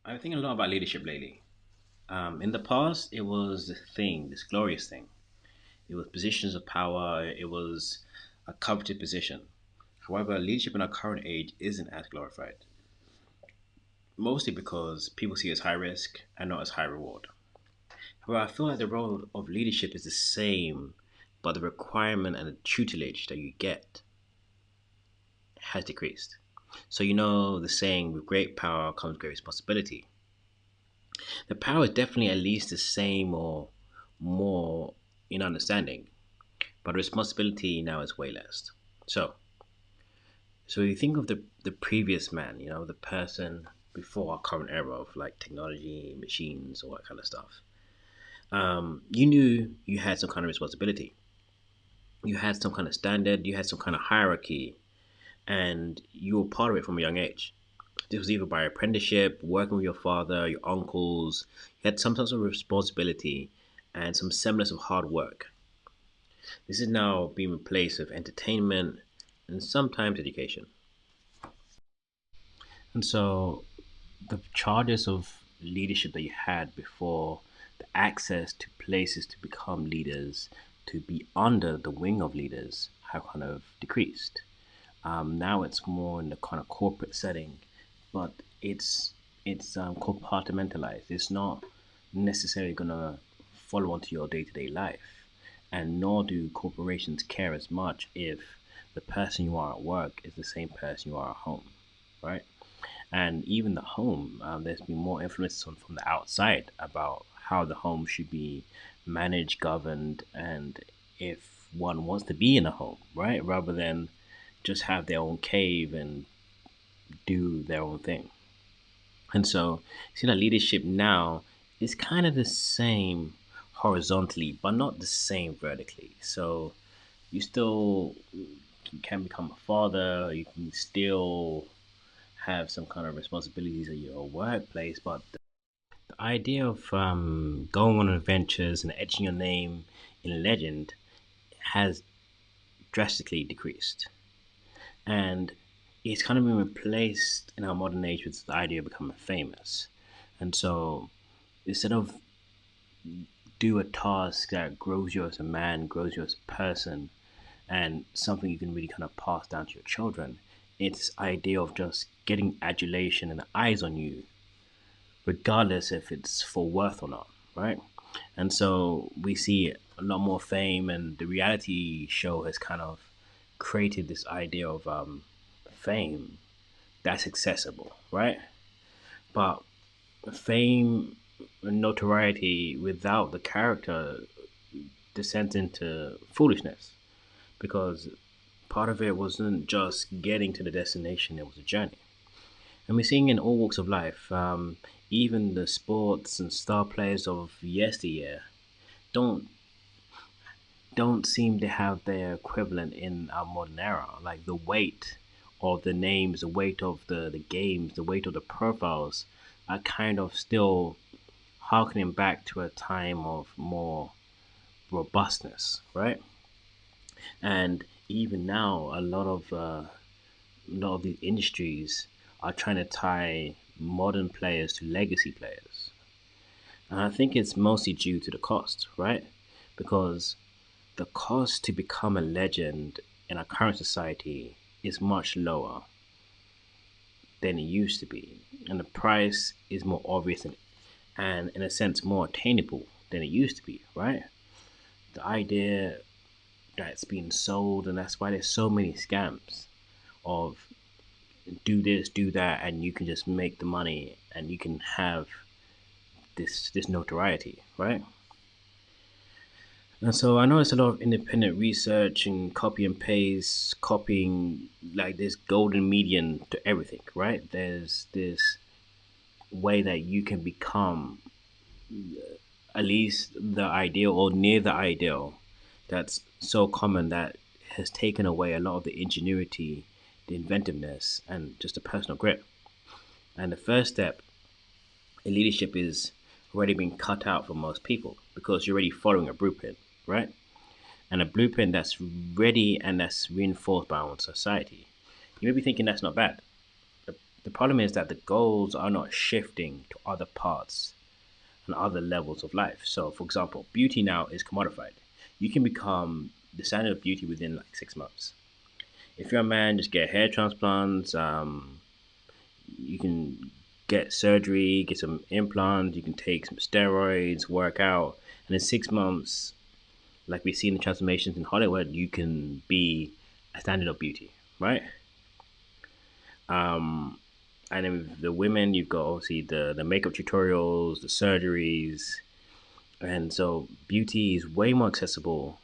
I've been thinking a lot about leadership lately. In the past, it was this thing, this glorious thing. It was positions of power. It was a coveted position. However, leadership in our current age isn't as glorified, mostly because people see it as high risk and not as high reward. However, I feel like the role of leadership is the same, but the requirement and the tutelage that you get has decreased. So you know the saying, with great power comes great responsibility. The power is definitely at least the same or more in understanding, but responsibility now is way less. So, so you think of the previous man, the person before our current era of like technology, machines, all that kind of stuff. You knew you had some kind of responsibility. You had some kind of standard. You had some kind of hierarchy, and you were part of it from a young age. This was either by apprenticeship, working with your father, your uncles. You had some sense of responsibility and some semblance of hard work. This is now being replaced with entertainment and sometimes education. And so the charges of leadership that you had before, the access to places to become leaders, to be under the wing of leaders, have kind of decreased. Now it's more in the kind of corporate setting, but it's compartmentalized. It's not necessarily gonna follow onto your day to day life, and nor do corporations care as much if the person you are at work is the same person you are at home, right? And even the home, there's been more influence from the outside about how the home should be managed, governed, and if one wants to be in a home, right, rather than just have their own cave and do their own thing. And so, see that leadership now is kind of the same horizontally, but not the same vertically. So, you still can become a father, you can still have some kind of responsibilities at your workplace, but the idea of going on adventures and etching your name in legend has drastically decreased. And it's kind of been replaced in our modern age with the idea of becoming famous. And so instead of do a task that grows you as a man, grows you as a person, and something you can really kind of pass down to your children, it's idea of just getting adulation and eyes on you, regardless if it's for worth or not, right? And so we see a lot more fame, and the reality show has kind of created this idea of fame that's accessible, right? But fame and notoriety without the character descends into foolishness because part of it wasn't just getting to the destination, it was a journey. And we're seeing in all walks of life, even the sports and star players of yesteryear don't don't seem to have their equivalent in our modern era. Like the weight of the names, the weight of the games, the weight of the profiles are kind of still harkening back to a time of more robustness, right? And even now, a lot of these industries are trying to tie modern players to legacy players. And I think it's mostly due to the cost, right? Because the cost to become a legend in our current society is much lower than it used to be. And the price is more obvious and in a sense, more attainable than it used to be, right? The idea that's being sold, and that's why there's so many scams of do this, do that, and you can just make the money and you can have this notoriety, right? And so I know it's a lot of independent research and copy and paste, copying like this golden median to everything, right? There's this way that you can become at least the ideal or near the ideal that's so common that has taken away a lot of the ingenuity, the inventiveness, and just the personal grit. And the first step in leadership is already being cut out for most people because you're already following a blueprint, right? And a blueprint that's ready and that's reinforced by our own society. You may be thinking that's not bad. The The problem is that the goals are not shifting to other parts and other levels of life. So, for example, beauty now is commodified. You can become the standard of beauty within like 6 months. If you're a man, just get hair transplants. You can get surgery, get some implants. You can take some steroids, work out, and in 6 months, like we see in the transformations in Hollywood, you can be a standard of beauty, right? Um, and then with the women, you've got obviously the makeup tutorials, the surgeries, and so beauty is way more accessible.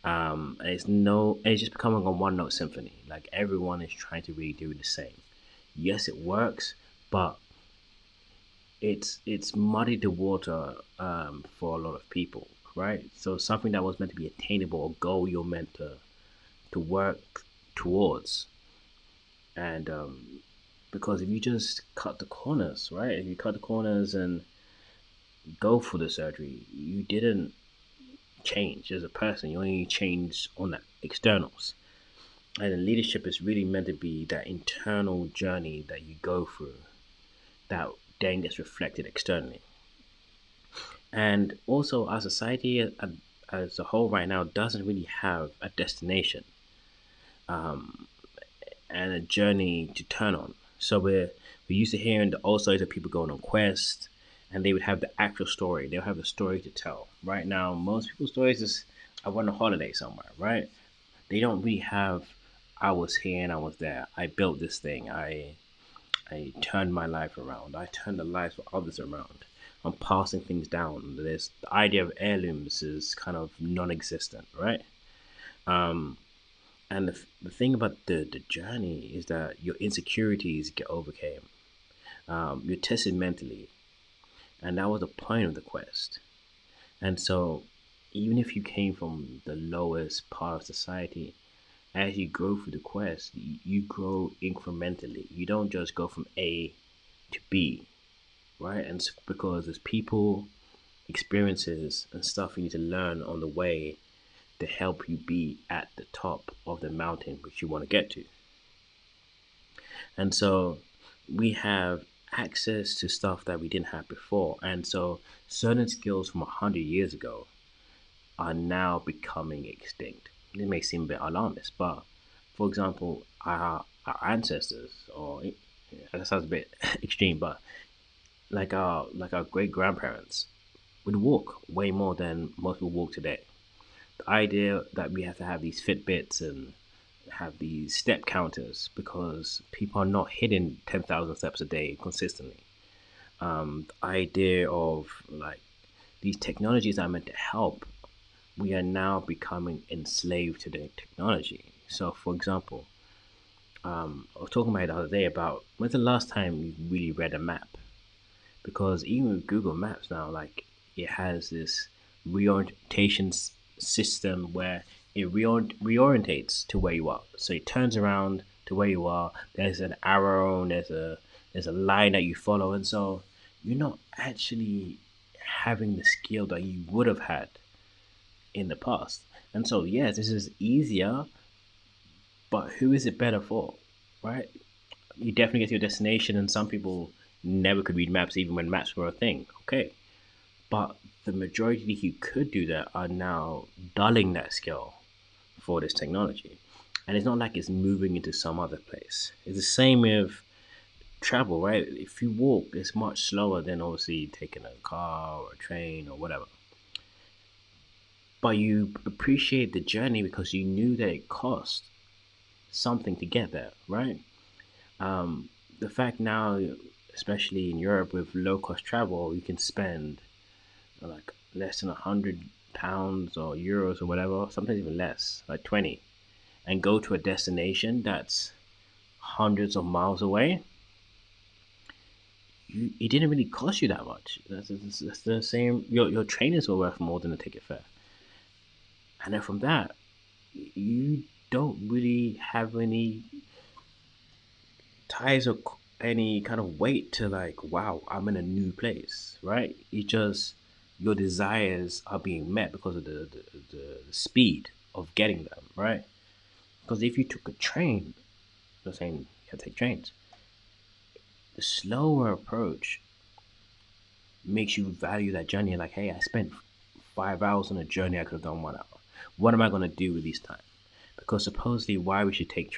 And it's just becoming a one note symphony. Like everyone is trying to really do the same. Yes, it works, but it's muddied the water for a lot of people, right? So something that was meant to be attainable, a goal you're meant to work towards, and because if you just cut the corners, right? If you cut the corners and go for the surgery, you didn't change as a person. You only change on the externals. And then leadership is really meant to be that internal journey that you go through that then gets reflected externally. And also, our society as a whole right now doesn't really have a destination um, and a journey to turn on. So we're used to hearing the old stories of people going on quests, and they would have the actual story. They'll have a story to tell. Right now, most people's stories is I went on a holiday somewhere, right? They don't really have I was here and I was there. I built this thing. I turned my life around. I turned the lives of others around. I'm passing things down. There's the idea of heirlooms is kind of non-existent, right? Um, and the thing about the journey is that your insecurities get overcame. You're tested mentally, and that was the point of the quest. And so, even if you came from the lowest part of society, as you grow through the quest, you grow incrementally. You don't just go from A to B, right? And it's because there's people, experiences, and stuff you need to learn on the way to help you be at the top of the mountain which you want to get to. And so we have access to stuff that we didn't have before. And so certain skills from 100 years ago are now becoming extinct. It may seem a bit alarmist, but for example, our ancestors, or that sounds a bit extreme, but like our great grandparents would walk way more than most people walk today. The idea that we have to have these Fitbits and have these step counters because people are not hitting 10,000 steps a day consistently. The idea of like these technologies that are meant to help, we are now becoming enslaved to the technology. So, for example, I was talking about it the other day about when's the last time you really read a map? Because even with Google Maps now, like it has this reorientation system where it reorientates to where you are. So it turns around to where you are. There's an arrow, and there's a line that you follow, and so you're not actually having the skill that you would have had in the past. And so yes, this is easier, but who is it better for, right? You definitely get to your destination, and some people never could read maps even when maps were a thing. Okay, but the majority who could do that are now dulling that skill for this technology. And it's not like it's moving into some other place. It's the same with travel, right? If you walk, it's much slower than obviously taking a car or a train or whatever. But you appreciate the journey because you knew that it cost something to get there, right? The fact now, especially in Europe with low cost travel, you can spend like less than £100 or euros or whatever, sometimes even less, like 20, and go to a destination that's hundreds of miles away. It didn't really cost you that much. That's the same. Your trainers were worth more than the ticket fare, and then from that, you don't really have any ties or any kind of weight to like, wow, I'm in a new place, right? It just your desires are being met because of the speed of getting them, right? Because if you took a train, I'm saying you can take trains. The slower approach makes you value that journey. Like, hey, I spent 5 hours on a journey. I could have done 1 hour. What am I going to do with this time? Because supposedly, why we should take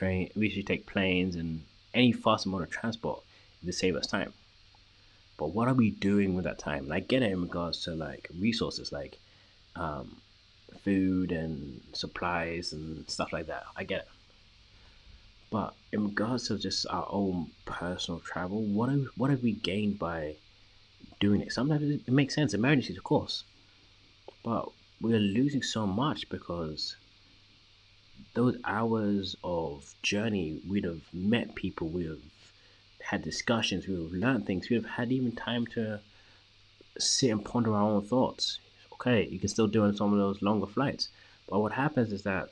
planes and any fast mode of transport to save us time. But what are we doing with that time? Like, get it in regards to like resources, like um, food and supplies and stuff like that. I get it. But in regards to just our own personal travel, what have we gained by doing it? Sometimes it makes sense, emergencies, of course, but we're losing so much because those hours of journey, we'd have met people, we'd have had discussions, we'd have learned things, we'd have had even time to sit and ponder our own thoughts. Okay, you can still do it on some of those longer flights, but what happens is that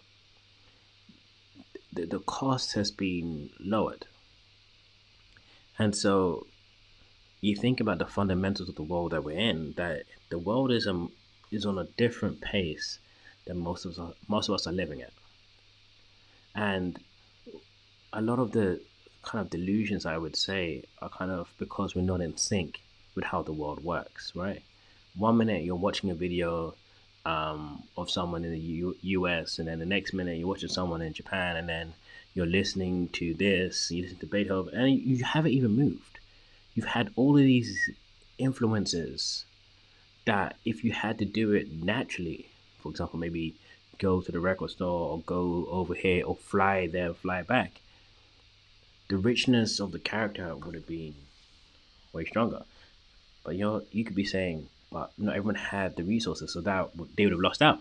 the cost has been lowered. And so you think about the fundamentals of the world that we're in, that the world is on a different pace than most of us are living at. And a lot of the kind of delusions, I would say, are kind of because we're not in sync with how the world works, right? 1 minute you're watching a video of someone in the US, and then the next minute you're watching someone in Japan, and then you're listening to this, you listen to Beethoven, and you haven't even moved. You've had all of these influences that if you had to do it naturally, for example, maybe go to the record store or go over here or fly there, fly back, the richness of the character would have been way stronger. But you could be saying, but not everyone had the resources, so that they would have lost out.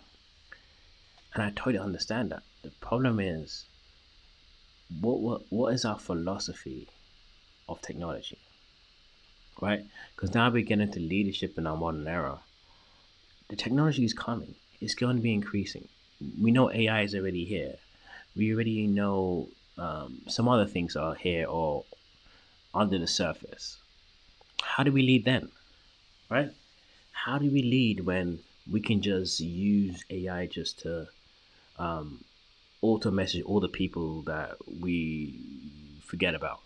And I totally understand that. The problem is, what is our philosophy of technology, right? Because now we get into leadership in our modern era. The technology is coming. It's going to be increasing. We know AI is already here. We already know some other things are here or under the surface. How do we lead then, right? How do we lead when we can just use AI just to um, auto message all the people that we forget about?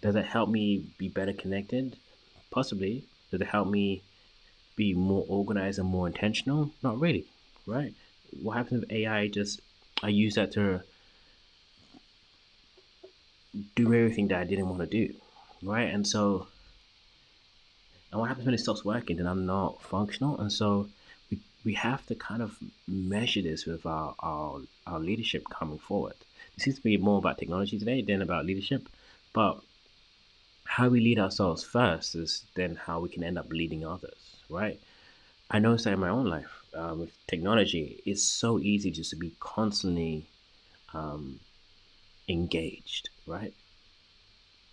Does it help me be better connected? Possibly. Does it help me be more organized and more intentional? Not really, right? What happens if AI just I use that to do everything that I didn't want to do, right? And what happens when it stops working? Then I'm not functional, and so we have to kind of measure this with our leadership coming forward. It seems to be more about technology today than about leadership, but how we lead ourselves first is then how we can end up leading others, right? I noticed that in my own life with technology, it's so easy just to be constantly um, engaged, right?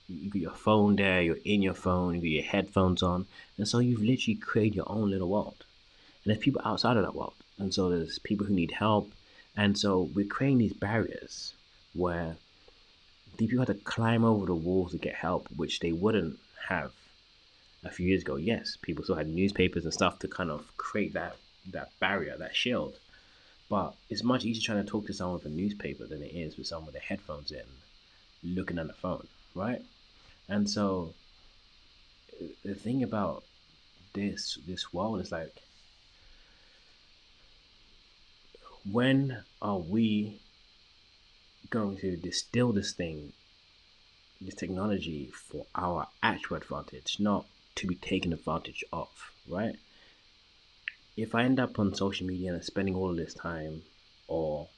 You got your phone there, you're in your phone, you got your headphones on, and so you've literally created your own little world. And there's people outside of that world, and so there's people who need help, and so we're creating these barriers where the people have to climb over the walls to get help, which they wouldn't have a few years ago. Yes, people still had newspapers and stuff to kind of create that barrier, that shield. But it's much easier trying to talk to someone with a newspaper than it is with someone with their headphones in, looking at the phone, right? And so the thing about this world is like, when are we going to distill this technology for our actual advantage, not to be taken advantage of, right? If I end up on social media and I'm spending all of this time, or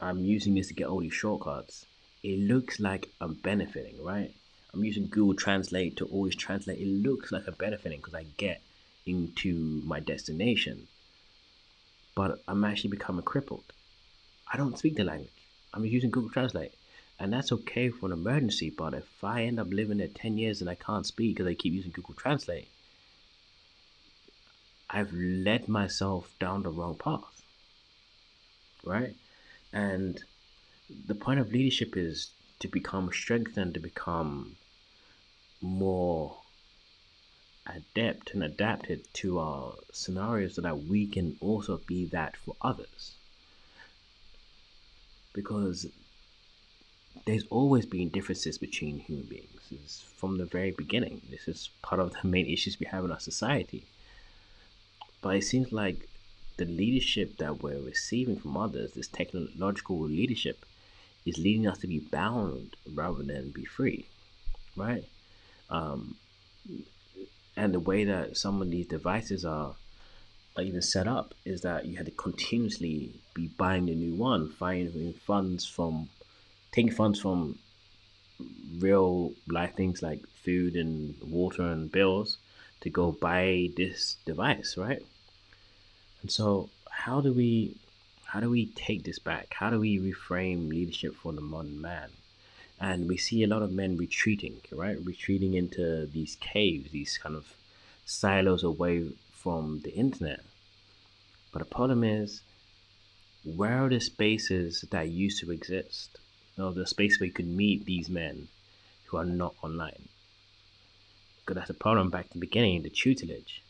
I'm using this to get all these shortcuts, it looks like I'm benefiting, right? I'm using Google Translate to always translate. It looks like I'm benefiting because I get into my destination, but I'm actually becoming crippled. I don't speak the language. I'm using Google Translate. And that's okay for an emergency, but if I end up living there 10 years and I can't speak because I keep using Google Translate, I've led myself down the wrong path, right? And the point of leadership is to become strengthened, to become more adept and adapted to our scenarios so that we can also be that for others. Because there's always been differences between human beings. It's from the very beginning. This is part of the main issues we have in our society. But it seems like the leadership that we're receiving from others, this technological leadership, is leading us to be bound rather than be free, right? Um, and the way that some of these devices are even set up is that you had to continuously be buying a new one, finding funds from taking funds from real life things like food and water and bills to go buy this device, right? And so how do we take this back? How do we reframe leadership for the modern man? And we see a lot of men retreating, right? Retreating into these caves, these kind of silos away from the internet. But the problem is, where are the spaces that used to exist? The space where you could meet these men who are not online. Because that's the problem back in the beginning, the tutelage.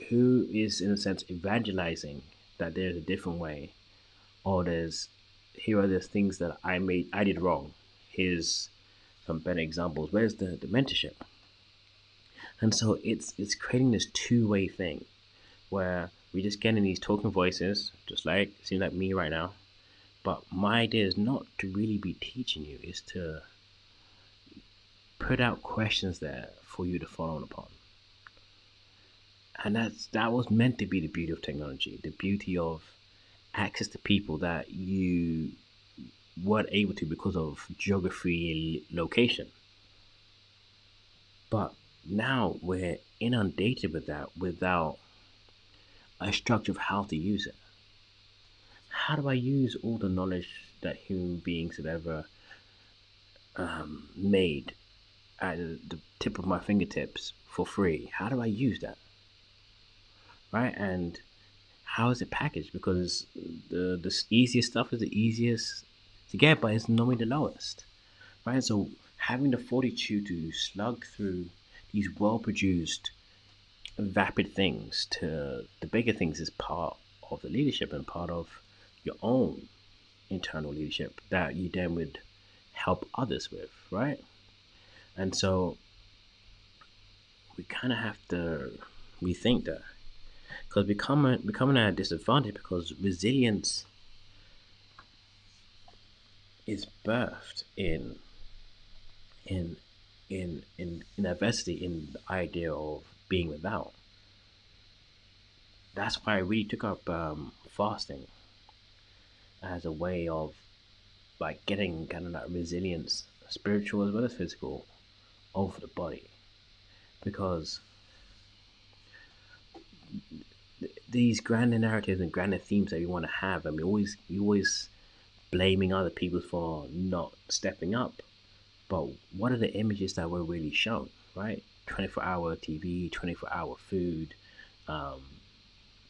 Who is, in a sense, evangelizing that there's a different way, or here are the things that I did wrong. Here's some better examples. Where's the mentorship? And so it's creating this two-way thing where we just getting these token voices, just like it seems like me right now. But my idea is not to really be teaching you, is to put out questions there for you to follow upon. And that was meant to be the beauty of technology, the beauty of access to people that you weren't able to because of geography and location. But now we're inundated with that without a structure of how to use it. How do I use all the knowledge that human beings have ever made at the tip of my fingertips for free? How do I use that? Right? And how is it packaged? Because the easiest stuff is the easiest to get, but it's normally the lowest. Right? So having the fortitude to slug through these well produced, vapid things to the bigger things is part of the leadership and part of your own internal leadership that you then would help others with, right? And so we kind of have to rethink that because becoming at a disadvantage because resilience is birthed in in adversity, in the idea of being without. That's why I really took up fasting as a way of like getting kind of that resilience, spiritual as well as physical, over the body. Because these grander narratives and grander themes that we want to have, and we always blaming other people for not stepping up. But what are the images that we're really shown, right? 24-hour TV, 24-hour food, um,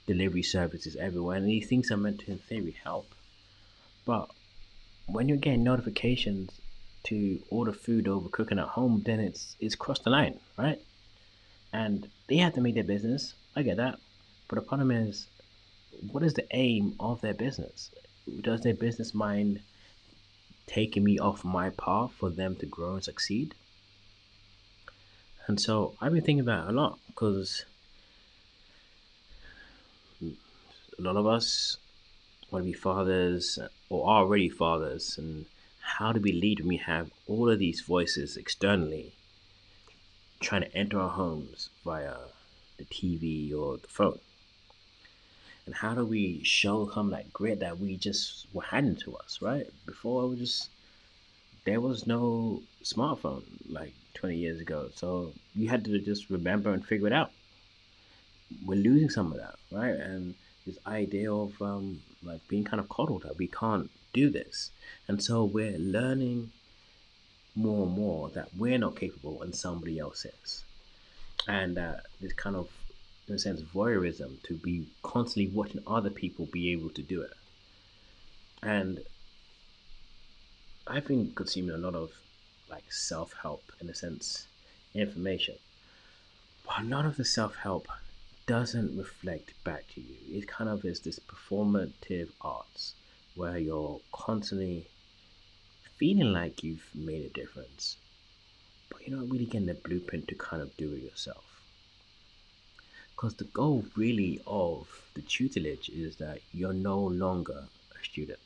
delivery services everywhere, and these things are meant to, in theory, help. But when you're getting notifications to order food over cooking at home, then it's crossed the line, right? And they have to make their business. I get that, but the problem is, what is the aim of their business? Does their business mind taking me off my path for them to grow and succeed? And so I've been thinking about it a lot because a lot of us want to be fathers or are already fathers, and how do we lead when we have all of these voices externally trying to enter our homes via the TV or the phone? And how do we show some that grit that we just were handed to us, right? Before it was just there was no smartphone like 20 years ago, so you had to just remember and figure it out. We're losing some of that, right? And this idea of like being kind of coddled that we can't do this, and so we're learning more and more that we're not capable and somebody else is, and this kind of, in a sense, voyeurism to be constantly watching other people be able to do it. And I've been consuming a lot of like self-help, in a sense, information, but none of the self-help doesn't reflect back to you. It kind of is this performative arts where you're constantly feeling like you've made a difference, but you're not really getting the blueprint to kind of do it yourself. Because the goal really of the tutelage is that you're no longer a student.